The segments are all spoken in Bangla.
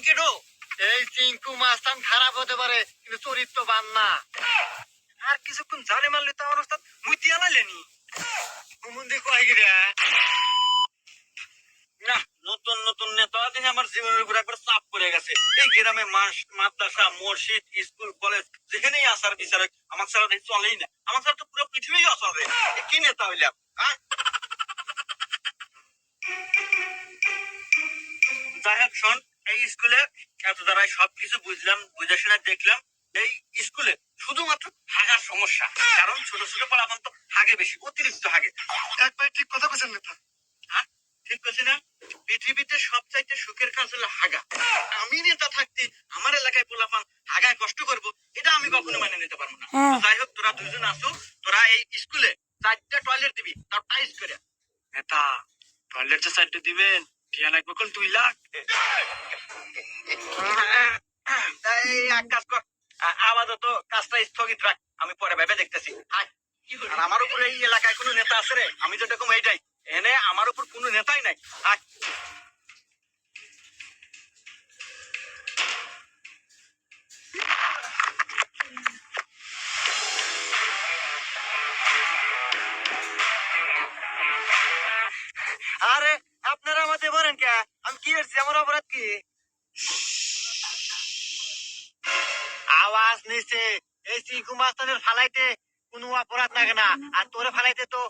কেন এই চিঙ্কু মাস্তান খারাপ হতে পারে কিন্তু চরিত্রবান না। আর কিছুক্ষণ জানে মারলে তো আমার ওস্তাদ মুইতি আলাইলেনি হুমুন্দি কয় গিরা না। নতুন নতুন নেতা দিন আমার জীবনের উপর একবার চাপ পড়ে গেছে। এই গ্রামে মাদ্রাসা মসজিদ স্কুল কলেজ যেখানেই আসার বিচার আমার ছাড়া চলেই না। আমার ছাড়া তো পুরো পৃথিবী অচলে। কি নেতা হইলাম? যাই হোক শোন, এই স্কুলে এত দ্বারাই সবকিছু বুঝলাম, বুঝে শুনে দেখলাম এই স্কুলে শুধুমাত্র হাগার সমস্যা। কারণ ছোট ছোট পড়াবান তো হাগে বেশি, অতিরিক্ত হাগে। একবার ঠিক কথা বলছেন নেতা। হ্যাঁ ঠিক বলছি না? পৃথিবীতে সবচাইতে সুখের কাজ হলো হাগা। আমি নেতা থাকতে আমার এলাকায় পোলাপান হাগায় কষ্ট করব, এটা আমি কখনো মেনে নিতে পারবো না। যাই হোক, তোরা দুজন আসো, তোরা এই স্কুলে 4টা টয়লেট দিবি, তার টাইস করে। নেতা টয়লেট যে 4টা দিবেন টিয়া লাগবে কোন 2 লাখ। এই এক কাজ কর, আপাতত কাজটা স্থগিত রাখ, আমি পরে ভেবে দেখতেছি। আর আমার উপরে এই এলাকায় কোনো নেতা আছে রে? আমি তো দেখুন এইটাই, এনে আমার উপর কোনো নেতাই নাই। আরে আপনারা আমাদের বলেন কে? আমি কি করছি? আমার অপরাধ কি? আওয়াজ নিচে। এই চিকু মাস্তানের ফালাইতে কোনো অপরাধ লাগে না, আর তোরে ফালাইতে তো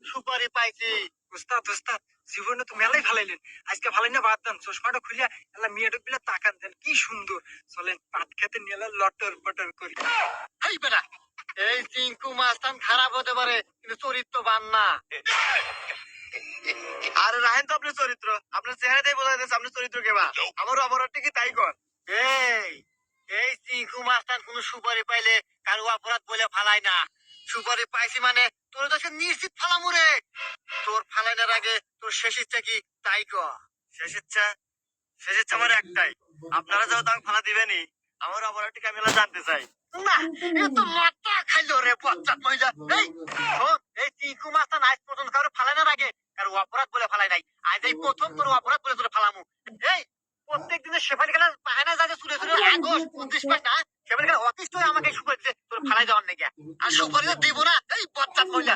সুপারি পাইছি। উস্তাদ উস্তাদ জীবনে তো মেলাই ফালাইলেন, আজকে ফালাই না বাদ দেন। চশমাটা খুলিয়া এলা মেয়েটুক বিলা তাকান দেন, কি সুন্দর। চলেন পাট খেতে নিয়ে লটর পটর করি। এই বেটা, এই চিঙ্কু মাস্তান খারাপ হতে পারে কিন্তু চরিত্রবান না। আরে রাহেন তো আপনার চরিত্র, আপনার চেহারাতেই বোঝা যাচ্ছে আপনার চরিত্র কেবা। আমার অপরাধটা কি তাই কর। এই চিঙ্কু মাস্তান কোন সুপারি পাইলে কারো অপরাধ বলে ফালায় না। সুপারি পাইছি মানে তোর কাছে নিশ্চিত ফালামু রে। তোর ফালাইনার আগে তোর শেষ ইচ্ছা কি তাই কর। শেষ ইচ্ছা আমার একটাই, আপনারা যাও তাকে ফালা দিবেনি। আমার অপরাধটিকে আমি জানতে চাই। না এ তো মাথা খাইলো রে বাচ্চা মহিলা। এই শোন, এই চিঙ্কু মাস্তান আজ পর্যন্ত কারো ফালাইনার আগে কারো অপরাধ বলে ফালাই নাই। আজ এই প্রথম তোর অপরাধ বলে তোর ফালামু। এই প্রত্যেক দিনে শেফালি খেলার বাহানা যাতে চুলে চুলে আগস্ট 29 পাস না, শেফালি খেলা অতিষ্ঠ হয়ে আমাকে সুপারি দিচ্ছে তোর ফালাই দেওয়ার নাকি। আর সুপারি তো দিব না। এই বাচ্চা মহিলা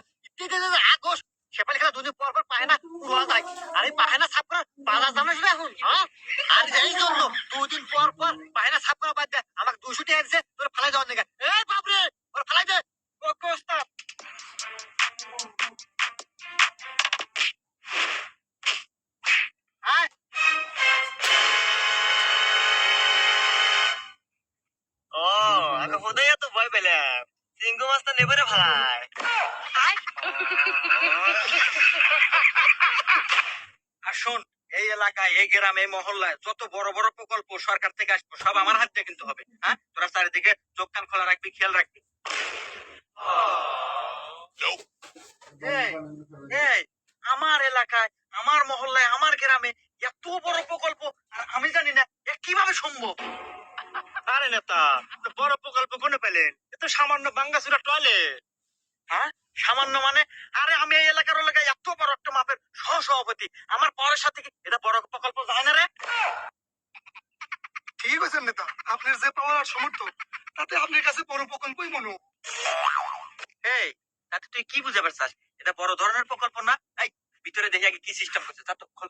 আগস্ট শেফালি খেলা 2 দিন পর পর পায়না পুরো যায়। আর এই পায়না সাফ করার বাজার জানিস না এখন? হ্যাঁ, আর এই জন্য 2 দিন পর পর পায়না সাফ করা বাদ দে আমাকে 200 টাকা দিচ্ছে তোর ফালাই দেওয়ার নাকি। এই বাপরে ওর ফালাই দে। ওকে ওস্তাদ। ও আমি হুদয় তো ভয় পেলাম, চিঙ্কু মাছ তো নেবারে ভাই। আর শোন, এই এলাকায় এই গ্রামে এই মহল্লায় যত বড় বড় প্রকল্প সরকার থেকে আসবো সব আমার হাত দিয়ে কিন্তু হবে। হ্যাঁ, তোরা চারিদিকে চোখ কান খোলা রাখবি, খেয়াল রাখবি। এই আমার এলাকায় আমার মহল্লায় আমার গ্রামে এত বড় প্রকল্প আর আমি জানি না এ কিভাবে সম্ভব। আরে নেতা, বড় প্রকল্প কোনে পেলেন? এ তো সামান্য বাঙ্গাসুরা টয়লেট। হ্যাঁ সামান্য মানে? আরে আমি এই এলাকার এত বড় একটা মাপের সহসভাপতি, আমার পরের সাথে কি এটা বড় প্রকল্প যায় না রে? ঠিক আছে নেতা, আপনার যে পাওয়ার সমর্থ তাতে আপনার কাছে বড় প্রকল্পই মনে। এই তাতে তুই কি বুঝে পারছিস? এটা বড় ধরনের প্রকল্প না। এই ভিতরে দেখি আগে কি সিস্টেম করছে তা তো খোল।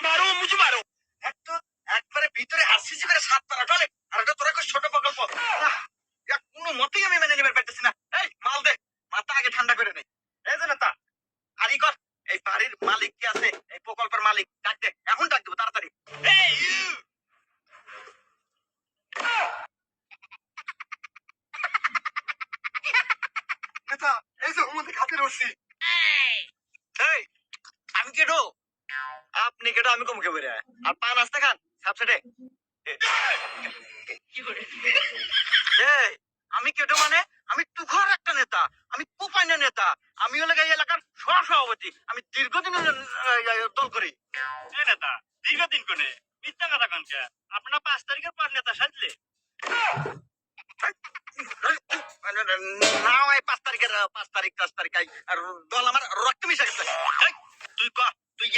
মারো মুঝে মারো। একবারে ভিতরে আরসিসি করে 7 পারা টলে আর এটা তোরা কই ছোট প্রকল্প না। কোনো মতেই আমি মেনে নিবার পারতেছি না। এই মাল দে, মাথা আগে ঠান্ডা করে নেই। এই যে নেতা আরি কর, এই বাড়ির মালিক কি আছে? এই প্রকল্পের মালিক ডাক দে, এখন ডাক দেবো তাড়াতাড়ি। এই নেতা, এই যে হুমন্দি খাতে রসি। এই আমি কেটো? আপনি কেটো আমি কমকে বেরে আর পান আসতে খান সাবসেটে। আমি কেটো মানে? আমি তুখর একটা নেতা, আমি কুপাইনা নেতা, আমি হলে এই এলাকার সভাপতি, আমি দীর্ঘদিন দল করি। নেতা দীর্ঘদিন কোনে মিথ্যা কথা কনকে? আপনারা 5 তারিখের পর নেতা সাজলে না? 5 তারিখের 5 তারিখ 10 তারিখ আর দল আমার রক্ত মিশা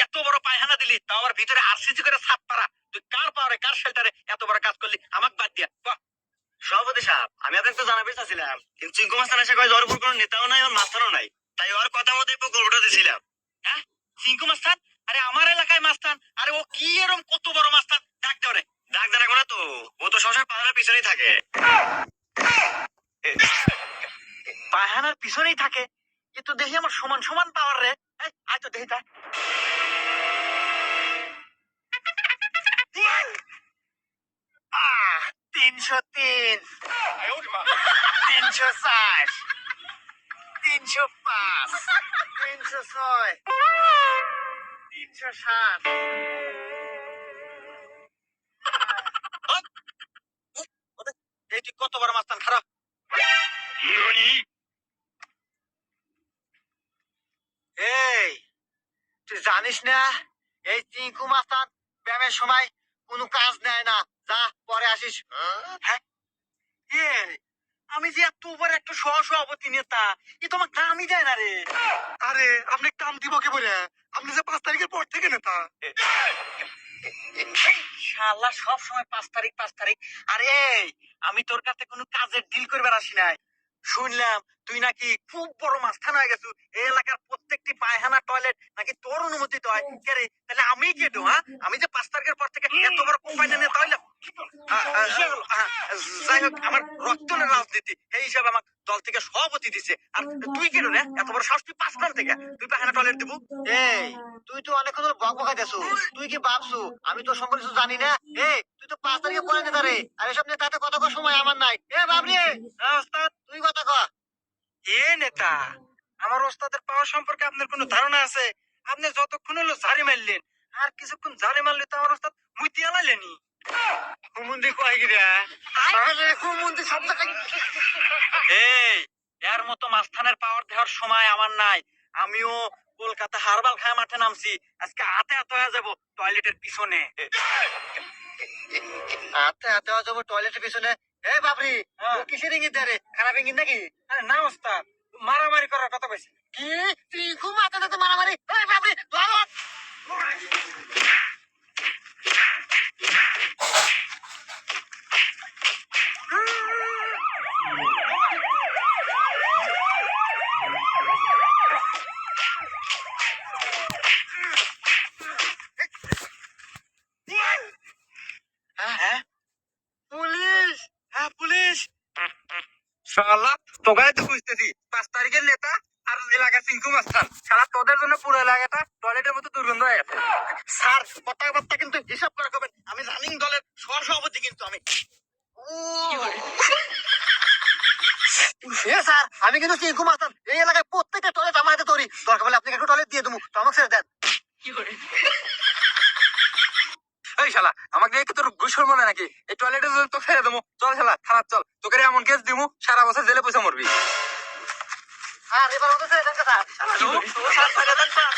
এত বড় পায়খানা দিলি, তাও আবার ভিতরে আরসিসি করে ছাপ পারা। তুই কার পাওয়ারে, কার শেল্টারে এত বড় কাজ করলি, আমাকে বাদ দিয়া বাহ। সভাপতি সাহেব, আমি আপনাকে তো জানাবে চাচ্ছিলাম, কিন্তু চিঙ্কু মাস্টার এসে কয় ওর উপর কোনো নেতাও নাই, ওর মাস্টারও নাই, তাই ওর কথা মতো প্রকল্পটা দিছিলাম। হ্যাঁ, চিঙ্কু মাস্তান? আরে আমার এলাকায় মাস্তান? আরে ও কি এরকম কত বড় মাস্তান? ডাক দেওরে। ডাক দেন না তো, ও তো সবসময় পাহাড়ের পিছনেই থাকে। পায়খানার পিছনেই থাকে? এ তো দেখি আমার সমান সমান পাওয়ার রে। এই, আয় তো দেখি তা। 303, 304, 305, 306, 307। এই তুই কত বড় মাস্তান, খারাপ। এই, তুই জানিস না এই চিঙ্কু মাস্তান ব্যায়ামের সময় কোনো কাজ নেয় না, যা পরে আসিস। হ্যাঁ, আমি যে এত উপর একটা সহসভাপতি নেতা, এ তোমার দামই দেয় না রে। আরে আপনি কাম দিব কি বলে, আপনি যে 5 তারিখের পর থেকে নেতা। শালা সব সময় 5 তারিখ 5 তারিখ। আরে আমি তোর কাছে কোনো কাজের ডিল করবার আসি নাই। শুনলাম তুই নাকি খুব বড় মাস্তান হয়ে গেছো, এই এলাকার প্রত্যেকটি পায়খানা টয়লেট নাকি তোর অনুমতি হয়। কে রে, তাহলে আমি কেটো? হ্যাঁ, আমি যে 5 তারিখের পর থেকে এত বড় কোম্পানি নেতা হইলাম। যাই হোক, আমার রক্তনের রাজনীতি, এই হিসাবে আমার দল থেকে সভাপতি দিছে। আর তুই কেন রে এত বড় সাহস? তুই 5 থেকে তুই পায়খানা টয়লেট দিব? এই, তুই তো অনেকক্ষণ ধরে বকবকা দেছো, তুই কি ভাবছো আমি তোর সম্পর্কে কিছু জানি না? তুই তো 5 তারিখে পরে নেতা রে, আর এসব নেতাতে কথা কর সময় আমার নাই। বাবরি, ওস্তাদ তুই কথা ক। এ নেতা, আমার ওস্তাদের পাওয়ার সম্পর্কে আপনার কোনো ধারণা আছে? আপনি যতক্ষণ হলো ঝাড়ি মারলেন, আর কিছুক্ষণ ঝাড়ি মারলে তো আমার ওস্তাদ মুইতি আলাইলেনি। হুমুন্দি কয় গিরা, আরে হুমুন্দি সব জায়গায়। এই, এর মতো মাস্তানের পাওয়ার দেওয়ার সময় আমার নাই। আমিও কলকাতা হারবাল খায় মাঠে নামছি, আজকে হাতে হাতে হয়ে যাবো টয়লেটের পিছনে। হাতে হাতে হয়ে যাবো টয়লেটের পিছনে। বাবরি, হ্যাঁ। কিসের ইঙ্গিত দেয় রে? খারাপ ইঙ্গিত নাকি? আরে না ওস্তাদ, মারামারি করার কথা কইছি। কি তুই খুব মাথা ব্যথা মারামারি? বাবরি ধরো। হ্যাঁ, পুলিশ! হ্যাঁ পুলিশ। শালা তোগাই তো বুঝতেছি 5 তারিখের নেতা আর এলাকা চিঙ্কু মাস্তান। শালা তোদের জন্য পুরো এলাকাটা টয়লেটের মতো দুর্গন্ধ হয়ে গেছে। স্যার, কথাবার্তা কিন্তু হিসাব করে করবেন, আমি রানিং দলের সহসভাপতি কিন্তু আমি। স্যার, আমি কিন্তু চিঙ্কু মাস্তান, এই এলাকায় প্রত্যেকটা টয়লেট আমার হাতে তৈরি, দরকার বলে আপনাকে একটু টয়লেট দিয়ে দেবো, তো আমাকে ছেড়ে দেন। এই শালা, আমাকে দেখে তোর গুসর মনে নাকি? এই টয়লেটে যদি তো ফেলে দেবো। চল শালা খারাপ, চল তোকে এমন কেস দিমু সারা বছর জেলে পয়সা মরবি। আর এবার আমাকে ছেড়ে দেন স্যার। স্যার, ছেড়ে দেন স্যার।